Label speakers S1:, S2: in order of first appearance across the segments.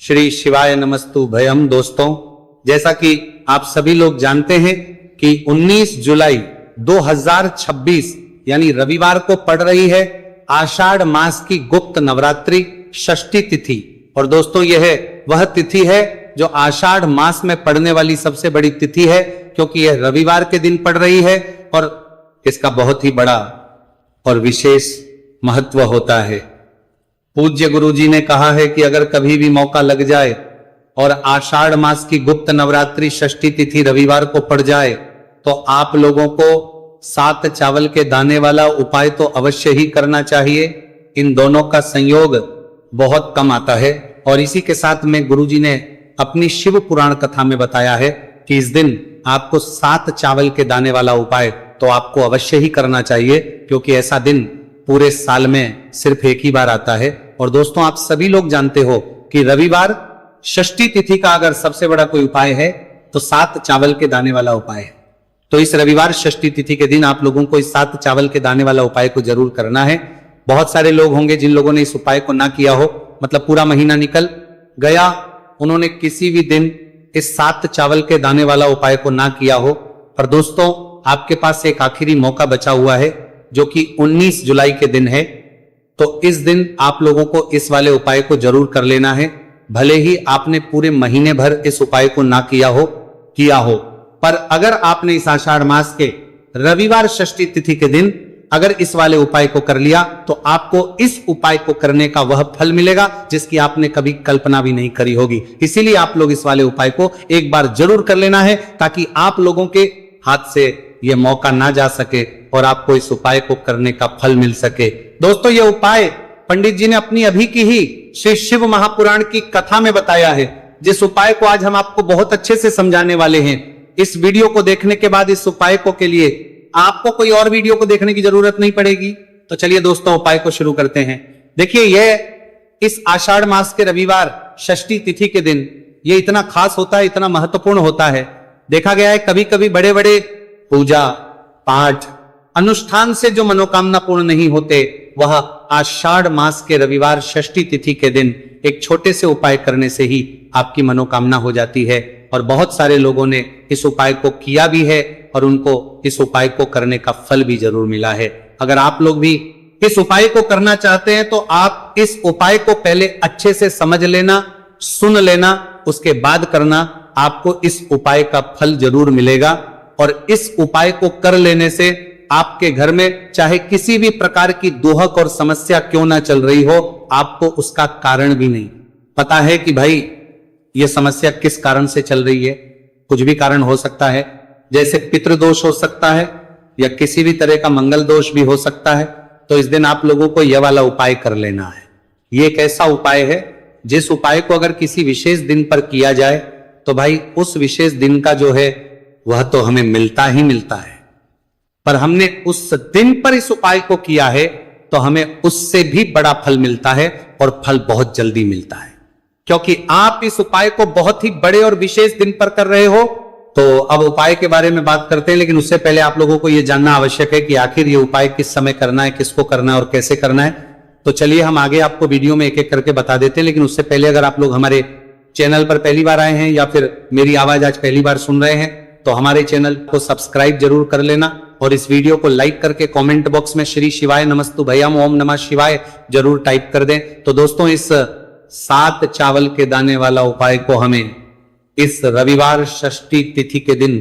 S1: श्री शिवाय नमस्तु भयम। दोस्तों, जैसा कि आप सभी लोग जानते हैं कि 19 जुलाई 2026 यानी रविवार को पड़ रही है आषाढ़ मास की गुप्त नवरात्रि षष्ठी तिथि। और दोस्तों, यह वह तिथि है जो आषाढ़ मास में पड़ने वाली सबसे बड़ी तिथि है, क्योंकि यह रविवार के दिन पड़ रही है और इसका बहुत ही बड़ा और विशेष महत्व होता है। पूज्य गुरु जी ने कहा है कि अगर कभी भी मौका लग जाए और आषाढ़ मास की गुप्त नवरात्रि षष्ठी तिथि रविवार को पड़ जाए तो आप लोगों को 7 चावल के दाने वाला उपाय तो अवश्य ही करना चाहिए। इन दोनों का संयोग बहुत कम आता है। और इसी के साथ में गुरु जी ने अपनी शिव पुराण कथा में बताया है कि इस दिन आपको 7 चावल के दाने वाला उपाय तो आपको अवश्य ही करना चाहिए, क्योंकि ऐसा दिन पूरे साल में सिर्फ एक ही बार आता है। और दोस्तों, आप सभी लोग जानते हो कि रविवार षष्ठी तिथि का अगर सबसे बड़ा कोई उपाय है तो 7 चावल के दाने वाला उपाय है। तो इस रविवार षष्ठी तिथि के दिन आप लोगों को इस 7 चावल के दाने वाला उपाय को जरूर करना है। बहुत सारे लोग होंगे जिन लोगों ने इस उपाय को ना किया हो, मतलब पूरा महीना निकल गया, उन्होंने किसी भी दिन इस 7 चावल के दाने वाला उपाय को ना किया हो। पर दोस्तों, आपके पास एक आखिरी मौका बचा हुआ है जो कि 19 जुलाई के दिन है। तो इस दिन आप लोगों को इस वाले उपाय को जरूर कर लेना है। भले ही आपने पूरे महीने भर इस उपाय को ना किया हो, पर अगर आपने इस आषाढ़ मास के रविवार षष्ठी तिथि के दिन अगर इस वाले उपाय को कर लिया तो आपको इस उपाय को करने का वह फल मिलेगा जिसकी आपने कभी कल्पना भी नहीं करी होगी। इसीलिए आप लोग इस वाले उपाय को एक बार जरूर कर लेना है, ताकि आप लोगों के हाथ से यह मौका ना जा सके और आपको इस उपाय को करने का फल मिल सके। दोस्तों, यह उपाय पंडित जी ने अपनी अभी की ही श्री शिव महापुराण की कथा में बताया है, जिस उपाय को आज हम आपको बहुत अच्छे से समझाने वाले हैं। इस वीडियो को देखने के बाद इस उपाय को के लिए आपको कोई और वीडियो को देखने की जरूरत नहीं पड़ेगी। तो चलिए दोस्तों, उपाय को शुरू करते हैं। देखिए, यह इस आषाढ़ मास के रविवार षष्ठी तिथि के दिन यह इतना खास होता है, इतना महत्वपूर्ण होता है। देखा गया है कभी कभी बड़े बड़े पूजा पाठ अनुष्ठान से जो मनोकामना पूर्ण नहीं होते, वह आषाढ़ मास के रविवार षष्ठी तिथि के दिन एक छोटे से उपाय करने से ही आपकी मनोकामना हो जाती है। और बहुत सारे लोगों ने इस उपाय को किया भी है और उनको इस उपाय को करने का फल भी जरूर मिला है। अगर आप लोग भी इस उपाय को करना चाहते हैं तो आप इस उपाय को पहले अच्छे से समझ लेना, सुन लेना, उसके बाद करना। आपको इस उपाय का फल जरूर मिलेगा। और इस उपाय को कर लेने से आपके घर में चाहे किसी भी प्रकार की दोहक और समस्या क्यों ना चल रही हो, आपको उसका कारण भी नहीं पता है कि भाई यह समस्या किस कारण से चल रही है। कुछ भी कारण हो सकता है, जैसे पितृदोष हो सकता है या किसी भी तरह का मंगल दोष भी हो सकता है। तो इस दिन आप लोगों को यह वाला उपाय कर लेना है। यह एक ऐसा उपाय है जिस उपाय को अगर किसी विशेष दिन पर किया जाए तो भाई उस विशेष दिन का जो है वह तो हमें मिलता ही मिलता है। पर हमने उस दिन पर इस उपाय को किया है तो हमें उससे भी बड़ा फल मिलता है, और फल बहुत जल्दी मिलता है, क्योंकि आप इस उपाय को बहुत ही बड़े और विशेष दिन पर कर रहे हो। तो अब उपाय के बारे में बात करते हैं, लेकिन उससे पहले आप लोगों को यह जानना आवश्यक है कि आखिर ये उपाय किस समय करना है, किसको करना है और कैसे करना है। तो चलिए हम आगे आपको वीडियो में एक एक करके बता देते हैं। लेकिन उससे पहले अगर आप लोग हमारे चैनल पर पहली बार आए हैं या फिर मेरी आवाज आज पहली बार सुन रहे हैं तो हमारे चैनल को सब्सक्राइब जरूर कर लेना, और इस वीडियो को लाइक करके कमेंट बॉक्स में श्री शिवाय नमस्तु भयम ओम नमः शिवाय जरूर टाइप कर दें। तो दोस्तों, इस 7 चावल के दाने वाला उपाय को हमें इस रविवार षष्ठी तिथि के दिन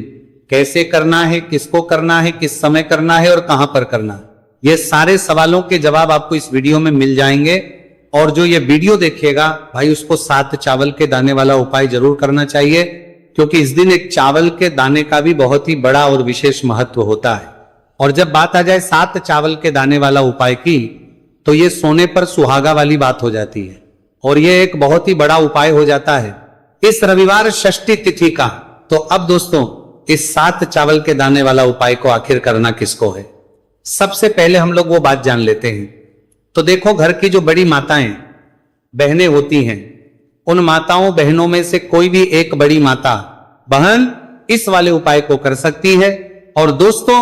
S1: कैसे करना है, किसको करना है, किस समय करना है और कहां पर करना है, ये सारे सवालों के जवाब आपको इस वीडियो में मिल जाएंगे। और जो ये वीडियो देखेगा भाई, उसको 7 चावल के दाने वाला उपाय जरूर करना चाहिए, क्योंकि इस दिन एक चावल के दाने का भी बहुत ही बड़ा और विशेष महत्व होता है। और जब बात आ जाए 7 चावल के दाने वाला उपाय की, तो ये सोने पर सुहागा वाली बात हो जाती है, और ये एक बहुत ही बड़ा उपाय हो जाता है इस रविवार षष्ठी तिथि का। तो अब दोस्तों, इस 7 चावल के दाने वाला उपाय को आखिर करना किसको है, सबसे पहले हम लोग वो बात जान लेते हैं। तो देखो, घर की जो बड़ी माताएं बहनें होती हैं, उन माताओं बहनों में से कोई भी एक बड़ी माता बहन इस वाले उपाय को कर सकती है। और दोस्तों,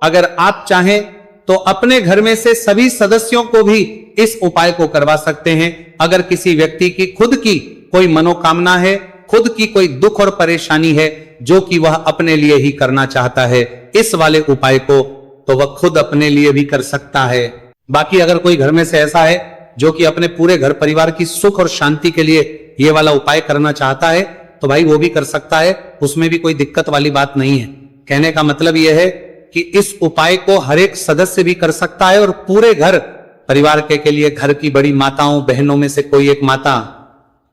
S1: अगर आप चाहें तो अपने घर में से सभी सदस्यों को भी इस उपाय को करवा सकते हैं। अगर किसी व्यक्ति की खुद की कोई मनोकामना है, खुद की कोई दुख और परेशानी है जो कि वह अपने लिए ही करना चाहता है, इस वाले उपाय को तो वह खुद अपने लिए भी कर सकता है। बाकी अगर कोई घर में से ऐसा है जो कि अपने पूरे घर परिवार की सुख और शांति के लिए ये वाला उपाय करना चाहता है, तो भाई वो भी कर सकता है, उसमें भी कोई दिक्कत वाली बात नहीं है। कहने का मतलब यह है कि इस उपाय को हर एक सदस्य भी कर सकता है और पूरे घर परिवार के लिए घर की बड़ी माताओं बहनों में से कोई एक माता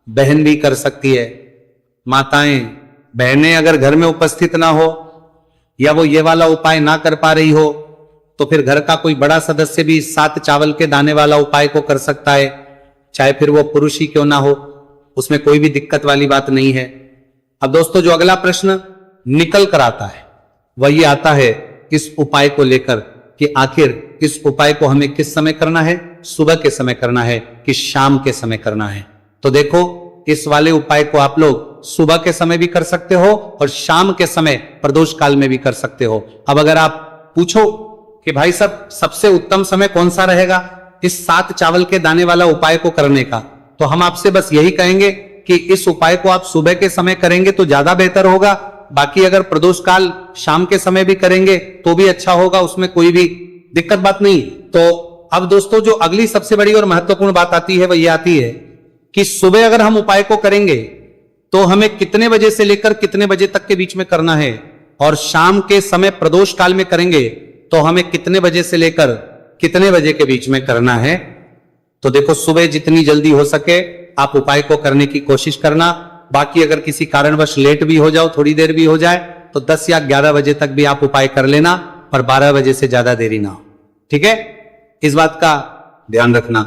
S1: बहन भी कर सकती है। माताएं बहनें अगर घर में उपस्थित ना हो या वो ये वाला उपाय ना कर पा रही हो तो फिर घर का कोई बड़ा सदस्य भी 7 चावल के दाने वाला उपाय को कर सकता है, चाहे फिर वो पुरुष ही क्यों ना हो, उसमें कोई भी दिक्कत वाली बात नहीं है। अब दोस्तों जो अगला प्रश्न निकल कर आता है वह ये आता है इस उपाय को लेकर कि आखिर इस उपाय को हमें किस समय करना है, सुबह के समय करना है कि शाम के समय करना है। तो देखो इस वाले उपाय को आप लोग सुबह के समय भी कर सकते हो और शाम के समय प्रदोष काल में भी कर सकते हो। अब अगर आप पूछो कि भाई साहब सबसे उत्तम समय कौन सा रहेगा इस 7 चावल के दाने वाला उपाय को करने का, तो हम आपसे बस यही कहेंगे कि इस उपाय को आप सुबह के समय करेंगे तो ज्यादा बेहतर होगा। बाकी अगर प्रदोष काल शाम के समय भी करेंगे तो भी अच्छा होगा, उसमें कोई भी दिक्कत बात नहीं। तो अब दोस्तों जो अगली सबसे बड़ी और महत्वपूर्ण बात आती है वह यह आती है कि सुबह अगर हम उपाय को करेंगे तो हमें कितने बजे से लेकर कितने बजे तक के बीच में करना है, और शाम के समय प्रदोष काल में करेंगे तो हमें कितने बजे से लेकर कितने बजे के बीच में करना है। तो देखो सुबह जितनी जल्दी हो सके आप उपाय को करने की कोशिश करना। बाकी अगर किसी कारणवश लेट भी हो जाओ, थोड़ी देर भी हो जाए, तो 10 या 11 बजे तक भी आप उपाय कर लेना, पर 12 बजे से ज्यादा देरी ना हो। ठीक है, इस बात का ध्यान रखना।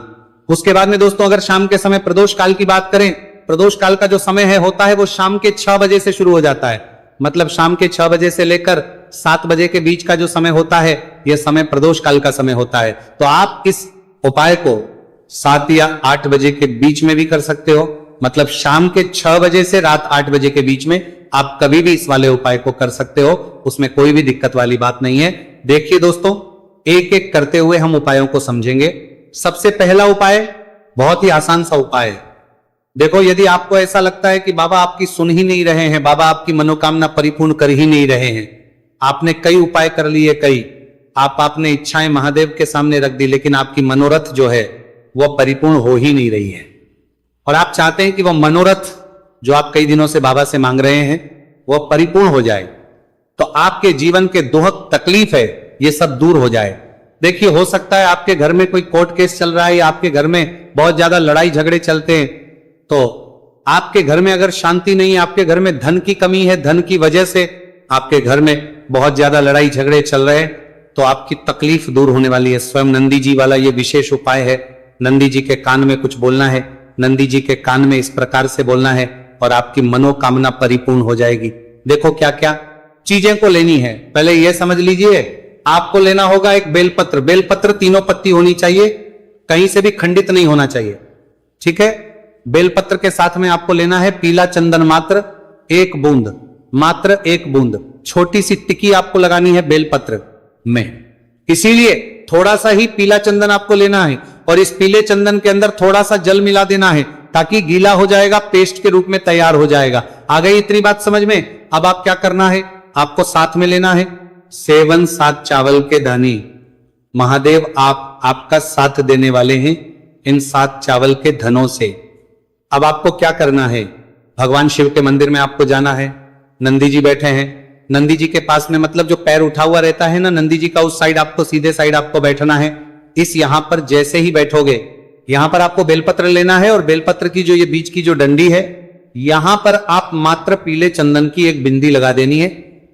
S1: उसके बाद में दोस्तों अगर शाम के समय प्रदोष काल की बात करें, प्रदोष काल का जो समय है होता है वो शाम के 6 बजे से शुरू हो जाता है। मतलब शाम के 6 बजे से लेकर 7 बजे के बीच का जो समय होता है यह समय प्रदोष काल का समय होता है। तो आप इस उपाय को 7 या 8 बजे के बीच में भी कर सकते हो। मतलब शाम के 6 बजे से रात 8 बजे के बीच में आप कभी भी इस वाले उपाय को कर सकते हो, उसमें कोई भी दिक्कत वाली बात नहीं है। देखिए दोस्तों एक एक करते हुए हम उपायों को समझेंगे। सबसे पहला उपाय बहुत ही आसान सा उपाय है। देखो यदि आपको ऐसा लगता है कि बाबा आपकी सुन ही नहीं रहे हैं, बाबा आपकी मनोकामना परिपूर्ण कर ही नहीं रहे हैं, आपने कई उपाय कर लिए, आपने इच्छाएं महादेव के सामने रख दी, लेकिन आपकी मनोरथ जो है वह परिपूर्ण हो ही नहीं रही है, और आप चाहते हैं कि वह मनोरथ जो आप कई दिनों से बाबा से मांग रहे हैं वह परिपूर्ण हो जाए, तो आपके जीवन के दुख तकलीफ है ये सब दूर हो जाए। देखिए हो सकता है आपके घर में कोई कोर्ट केस चल रहा है या आपके घर में बहुत ज्यादा लड़ाई झगड़े चलते हैं, तो आपके घर में अगर शांति नहीं है, आपके घर में धन की कमी है, धन की वजह से आपके घर में बहुत ज्यादा लड़ाई झगड़े चल रहे हैं, तो आपकी तकलीफ दूर होने वाली है। स्वयं नंदी जी वाला ये विशेष उपाय है। नंदी जी के कान में कुछ बोलना है, नंदी जी के कान में इस प्रकार से बोलना है और आपकी मनोकामना परिपूर्ण हो जाएगी। देखो क्या क्या चीजें को लेनी है, पहले यह समझ लीजिए। आपको लेना होगा एक बेलपत्र, बेलपत्र 3 पत्ती होनी चाहिए, कहीं से भी खंडित नहीं होना चाहिए। ठीक है, बेलपत्र के साथ में आपको लेना है पीला चंदन मात्र 1 बूंद, मात्र 1 बूंद। छोटी सी टिक्की आपको लगानी है बेलपत्र में, इसीलिए थोड़ा सा ही पीला चंदन आपको लेना है और इस पीले चंदन के अंदर थोड़ा सा जल मिला देना है ताकि गीला हो जाएगा, पेस्ट के रूप में तैयार हो जाएगा। आ गई इतनी बात समझ में। अब आप क्या करना है, आपको साथ में लेना है 7 चावल के दाने। महादेव आपका साथ देने वाले हैं इन 7 चावल के धनों से। अब आपको क्या करना है, भगवान शिव के मंदिर में आपको जाना है। नंदी जी बैठे हैं, नंदी जी के पास में मतलब जो पैर उठा हुआ रहता है ना नंदी जी का, उस साइड आपको सीधे साइड आपको बैठना है। इस यहां पर जैसे ही बैठोगे यहां पर आपको बेलपत्र लेना है और बेलपत्र की जो ये बीच की जो डंडी है यहां पर आप मात्र पीले चंदन की एक बिंदी लगा देनी है।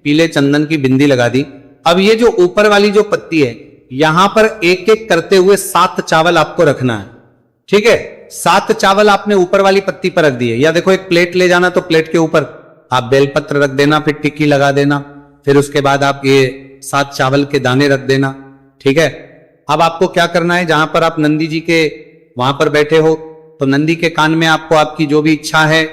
S1: पीले चंदन की बिंदी लगा दी। अब ये जो ऊपर वाली जो पत्ती है यहां पर एक एक करते हुए 7 चावल आपको रखना है। ठीक है, 7 चावल आपने ऊपर वाली पत्ती पर रख दिए, या देखो एक प्लेट ले जाना तो प्लेट के ऊपर आप बेलपत्र रख देना, फिर टिक्की लगा देना, फिर उसके बाद आप ये 7 चावल के दाने रख देना। ठीक है, अब आपको क्या करना है, जहां पर आप नंदी जी के वहां पर बैठे हो तो नंदी के कान में आपको आपकी जो भी इच्छा है,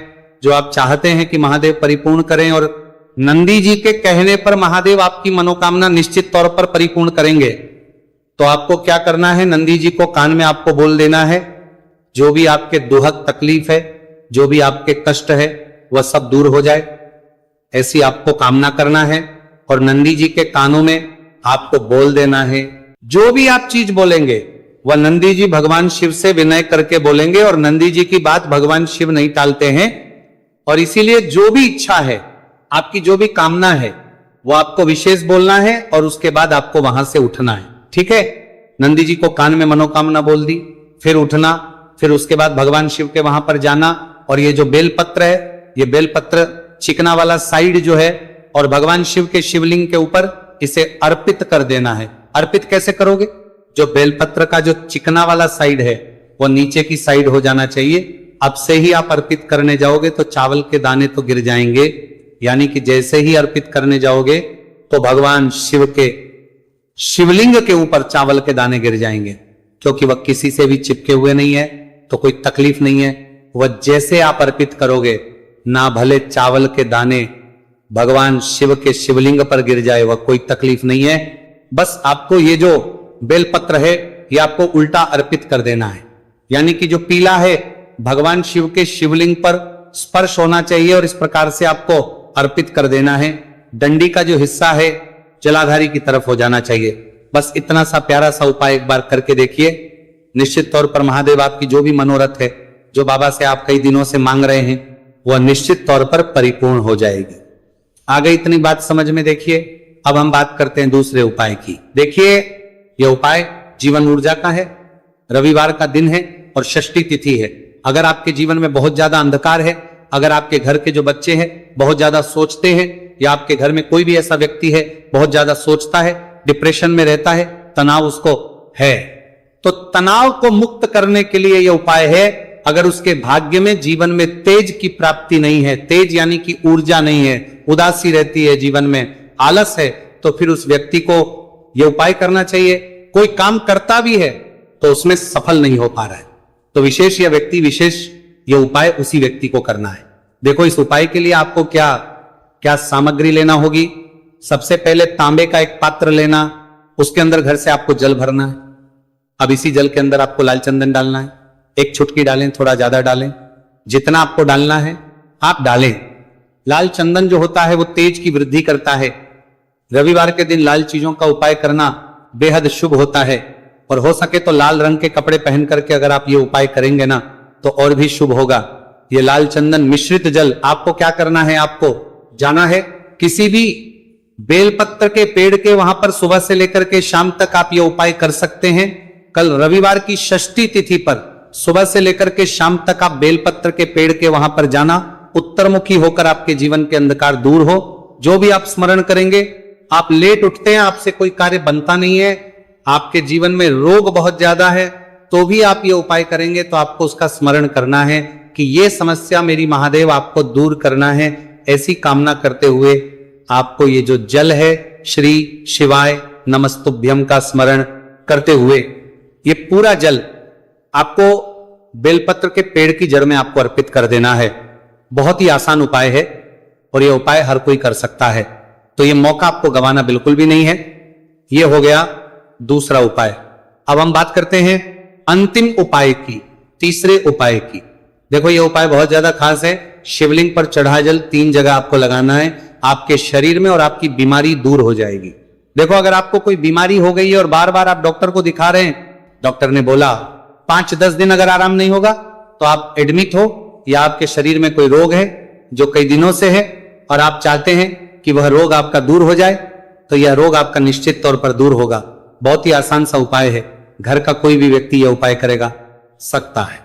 S1: जो आप चाहते हैं कि महादेव परिपूर्ण करें, और नंदी जी के कहने पर महादेव आपकी मनोकामना निश्चित तौर पर परिपूर्ण करेंगे। तो आपको क्या करना है, नंदी जी को कान में आपको बोल देना है जो भी आपके दुहक तकलीफ है जो भी आपके कष्ट है वह सब दूर हो जाए, ऐसी आपको कामना करना है। और नंदी जी के कानों में आपको बोल देना है, जो भी आप चीज बोलेंगे वह नंदी जी भगवान शिव से विनय करके बोलेंगे, और नंदी जी की बात भगवान शिव नहीं टालते हैं। और इसीलिए जो भी इच्छा है, आपकी जो भी कामना है, वो आपको विशेष बोलना है और उसके बाद आपको वहां से उठना है। ठीक है, नंदी जी को कान में मनोकामना बोल दी, फिर उठना, फिर उसके बाद भगवान शिव के वहां पर जाना, और ये जो बेलपत्र है, ये बेलपत्र चिकना वाला साइड जो है, और भगवान शिव के शिवलिंग के ऊपर इसे अर्पित कर देना है। अर्पित कैसे करोगे? जो बेलपत्र का जो चिकना वाला साइड है वो नीचे की साइड हो जाना चाहिए। अब से ही आप अर्पित करने जाओगे तो चावल के दाने तो गिर जाएंगे, यानी कि जैसे ही अर्पित करने जाओगे तो भगवान शिव के शिवलिंग के ऊपर चावल के दाने गिर जाएंगे, क्योंकि वह किसी से भी चिपके हुए नहीं है, तो कोई तकलीफ नहीं है। वह जैसे आप अर्पित करोगे, ना भले चावल के दाने भगवान शिव के शिवलिंग पर गिर जाए, वह कोई तकलीफ नहीं है। बस आपको ये जो बेलपत्र है ये आपको उल्टा अर्पित कर देना है, यानी कि जो पीला है भगवान शिव के शिवलिंग पर स्पर्श होना चाहिए, और इस प्रकार से आपको अर्पित कर देना है। डंडी का जो हिस्सा है जलाधारी की तरफ हो जाना चाहिए। बस इतना सा प्यारा सा उपाय एक बार करके देखिए, निश्चित तौर पर महादेव आपकी जो भी मनोरथ है, जो बाबा से आप कई दिनों से मांग रहे हैं, वह निश्चित तौर पर परिपूर्ण हो जाएगी। आगे इतनी बात समझ में। देखिए, अब हम बात करते हैं दूसरे उपाय की। देखिए, यह उपाय जीवन ऊर्जा का है, रविवार का दिन है और षष्ठी तिथि है। अगर आपके जीवन में बहुत ज्यादा अंधकार है, अगर आपके घर के जो बच्चे हैं बहुत ज्यादा सोचते हैं, या आपके घर में कोई भी ऐसा व्यक्ति है बहुत ज्यादा सोचता है, डिप्रेशन में रहता है, तनाव उसको है, तो तनाव को मुक्त करने के लिए यह उपाय है। अगर उसके भाग्य में जीवन में तेज की प्राप्ति नहीं है, तेज यानी कि ऊर्जा नहीं है, उदासी रहती है, जीवन में आलस है, तो फिर उस व्यक्ति को यह उपाय करना चाहिए। कोई काम करता भी है तो उसमें सफल नहीं हो पा रहा है, तो विशेष यह व्यक्ति विशेष यह उपाय उसी व्यक्ति को करना है। देखो, इस उपाय के लिए आपको क्या क्या सामग्री लेना होगी। सबसे पहले तांबे का एक पात्र लेना, उसके अंदर घर से आपको जल भरना है। अब इसी जल के अंदर आपको लाल चंदन डालना है, एक चुटकी डालें, थोड़ा ज्यादा डालें, जितना आपको डालना है आप डालें। लाल चंदन जो होता है वो तेज की वृद्धि करता है। रविवार के दिन लाल चीजों का उपाय करना बेहद शुभ होता है, और हो सके तो लाल रंग के कपड़े पहन करके अगर आप ये उपाय करेंगे ना तो और भी शुभ होगा। ये लाल चंदन मिश्रित जल आपको क्या करना है, आपको जाना है किसी भी बेलपत्र के पेड़ के वहां पर, सुबह से लेकर के शाम तक आप ये उपाय कर सकते हैं। कल रविवार की षष्ठी तिथि पर सुबह से लेकर के शाम तक आप बेलपत्र के पेड़ के वहां पर जाना, उत्तरमुखी होकर आपके जीवन के अंधकार दूर हो। जो भी आप स्मरण करेंगे, आप लेट उठते हैं, आपसे कोई कार्य बनता नहीं है, आपके जीवन में रोग बहुत ज्यादा है, तो भी आप ये उपाय करेंगे तो आपको उसका स्मरण करना है कि ये समस्या मेरी महादेव आपको दूर करना है। ऐसी कामना करते हुए आपको ये जो जल है श्री शिवाय नमस्तुभ्यम का स्मरण करते हुए ये पूरा जल आपको बेलपत्र के पेड़ की जड़ में आपको अर्पित कर देना है। बहुत ही आसान उपाय है और यह उपाय हर कोई कर सकता है, तो यह मौका आपको गंवाना बिल्कुल भी नहीं है। यह हो गया दूसरा उपाय। अब हम बात करते हैं अंतिम उपाय की, तीसरे उपाय की। देखो, यह उपाय बहुत ज्यादा खास है। शिवलिंग पर चढ़ा जल 3 जगह आपको लगाना है आपके शरीर में, और आपकी बीमारी दूर हो जाएगी। देखो, अगर आपको कोई बीमारी हो गई है और बार बार आप डॉक्टर को दिखा रहे हैं, डॉक्टर ने बोला 5-10 दिन अगर आराम नहीं होगा तो आप एडमिट हो, या आपके शरीर में कोई रोग है जो कई दिनों से है और आप चाहते हैं कि वह रोग आपका दूर हो जाए, तो यह रोग आपका निश्चित तौर पर दूर होगा। बहुत ही आसान सा उपाय है, घर का कोई भी व्यक्ति यह उपाय करेगा सकता है,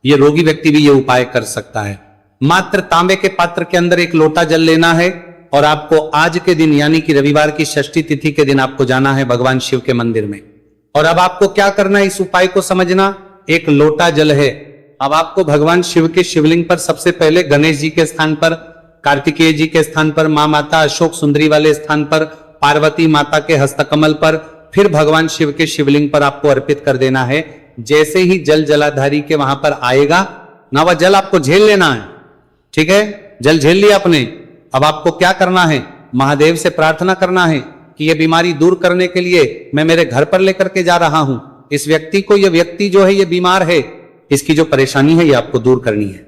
S1: यह रोगी व्यक्ति भी यह उपाय कर सकता है। मात्र तांबे के पात्र के अंदर 1 लोटा जल लेना है, और आपको आज के दिन यानी कि रविवार की षष्ठी तिथि के दिन आपको जाना है भगवान शिव के मंदिर में। और अब आपको क्या करना है, इस उपाय को समझना। 1 लोटा जल है, अब आपको भगवान शिव के शिवलिंग पर सबसे पहले गणेश जी के स्थान पर, कार्तिकेय जी के स्थान पर, मां माता अशोक सुंदरी वाले स्थान पर, पार्वती माता के हस्तकमल पर, फिर भगवान शिव के शिवलिंग पर आपको अर्पित कर देना है। जैसे ही जल जलाधारी के वहां पर आएगा ना, वह जल आपको झेल लेना है। ठीक है, जल झेल लिया आपने। अब आपको क्या करना है, महादेव से प्रार्थना करना है कि यह बीमारी दूर करने के लिए मैं मेरे घर पर लेकर के जा रहा हूं इस व्यक्ति को। यह व्यक्ति जो है ये बीमार है, इसकी जो परेशानी है ये आपको दूर करनी है।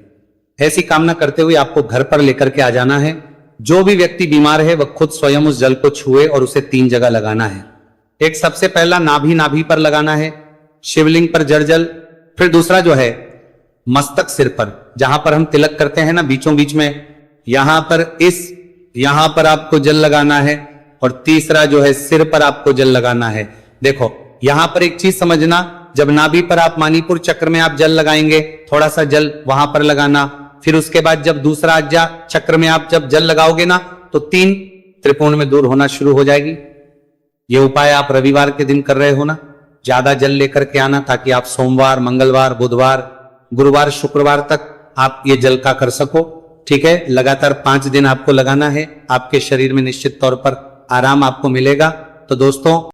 S1: ऐसी कामना करते हुए आपको घर पर लेकर के आ जाना है। जो भी व्यक्ति बीमार है वह खुद स्वयं उस जल को छुए और उसे 3 जगह लगाना है। एक सबसे पहला नाभि पर लगाना है, शिवलिंग पर जल। फिर दूसरा जो है मस्तक सिर पर, जहां पर हम तिलक करते हैं ना बीचों बीच में, यहां पर आपको जल लगाना है। और तीसरा जो है सिर पर आपको जल लगाना है। देखो यहां पर एक चीज समझना, जब नाभि पर आप मणिपुर चक्र में आप जल लगाएंगे, थोड़ा सा जल वहां पर लगाना। फिर उसके बाद जब दूसरा आज्ञा चक्र में आप जब जल लगाओगे ना, तो 3 त्रिकोण में दूर होना शुरू हो जाएगी। ये उपाय आप रविवार के दिन कर रहे हो ना, ज्यादा जल लेकर के आना, ताकि आप सोमवार, मंगलवार, बुधवार, गुरुवार, शुक्रवार तक आप ये जल का कर सको। ठीक है, लगातार 5 दिन आपको लगाना है। आपके शरीर में निश्चित तौर पर आराम आपको मिलेगा। तो दोस्तों